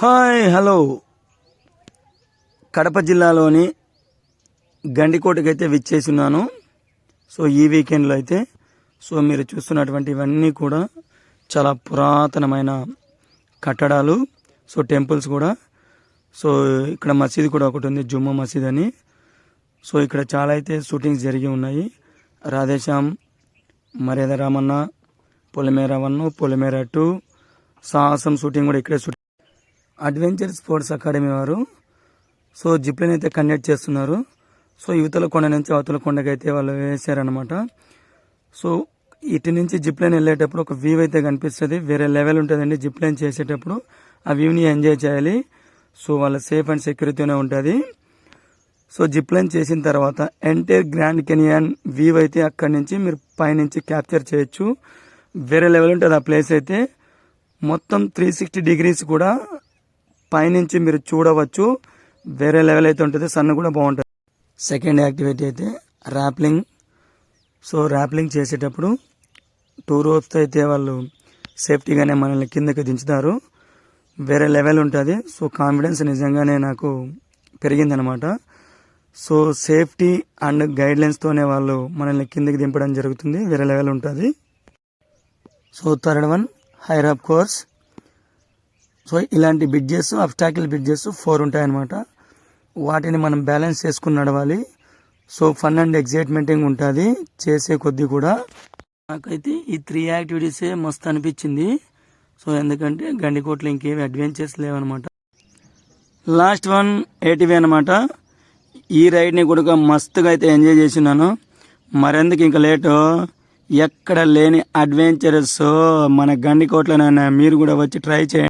Hi hello Kadapa జిల్లాలోని గండికోటకి అయితే విచ్చేస్తున్నాను. So ఈ వీకెండ్లో అయితే మీరు చూస్తున్నటువంటి ఇవన్నీ కూడా చాలా పురాతనమైన కట్టడాలు, టెంపుల్స్ కూడా. ఇక్కడ మసీద్ కూడా ఒకటి ఉంది, జుమ్మా మసీద్ అని. ఇక్కడ చాలా అయితే షూటింగ్స్ జరిగి ఉన్నాయి. రాధేశ్యామ్, మర్యాద రామన్న, పొలిమేర 1, పొలిమేర 2, సాహసం షూటింగ్ కూడా ఇక్కడే షూటింగ్. అడ్వెంచర్ స్పోర్ట్స్ అకాడమీ వారు జిప్లైన్ అయితే కండక్ట్ చేస్తున్నారు. యువతల కొండ నుంచి అవతల కొండకైతే వాళ్ళు వేసారనమాట. ఇటు నుంచి జిప్లైన్ వెళ్ళేటప్పుడు ఒక వ్యూ అయితే కనిపిస్తుంది, వేరే లెవెల్ ఉంటుందండి. జిప్లైన్ చేసేటప్పుడు ఆ వ్యూని ఎంజాయ్ చేయాలి. వాళ్ళ సేఫ్ అండ్ సెక్యూరిటీనే ఉంటుంది. జిప్లైన్ చేసిన తర్వాత ఎంటైర్ గ్రాండ్ కెనియన్ వ్యూ అయితే అక్కడి నుంచి మీరు పైనుంచి క్యాప్చర్ చేయొచ్చు. వేరే లెవెల్ ఉంటుంది ఆ ప్లేస్ అయితే. మొత్తం 360 డిగ్రీస్ కూడా పైనుంచి మీరు చూడవచ్చు. వేరే లెవెల్ అయితే ఉంటుంది, సన్ కూడా బాగుంటుంది. సెకండ్ యాక్టివిటీ అయితే ర్యాప్లింగ్. ర్యాప్లింగ్ చేసేటప్పుడు 2 రోప్స్ అయితే వాళ్ళు సేఫ్టీగానే మనల్ని కిందకి దించుతారు. వేరే లెవెల్ ఉంటుంది. కాన్ఫిడెన్స్ నిజంగానే నాకు పెరిగిందనమాట. సేఫ్టీ అండ్ గైడ్లైన్స్తోనే వాళ్ళు మనల్ని కిందకి దింపడం జరుగుతుంది. వేరే లెవెల్ ఉంటుంది. Third one higher up course. ఇలాంటి బ్రిడ్జెస్, అబ్స్టాకిల్ బ్రిడ్జెస్ 4 ఉంటాయన్నమాట. వాటిని మనం బ్యాలెన్స్ చేసుకుని నడవాలి. ఫన్ అండ్ ఎగ్జైట్మెంటింగ్ ఉంటుంది చేసే కొద్దీ కూడా. నాకైతే ఈ 3 యాక్టివిటీసే మస్తు అనిపించింది. ఎందుకంటే గండికోటలో ఇంకేమి అడ్వెంచర్స్ లేవన్నమాట. లాస్ట్ వన్ ఏటీవీ అనమాట. ఈ రైడ్ని కూడా మస్తుగా అయితే ఎంజాయ్ చేసినాను. మరెందుకు ఇంకా లేటు, ఎక్కడ లేని అడ్వెంచరస్ మన గండికోటలోనైనా మీరు కూడా వచ్చి ట్రై చేయండి.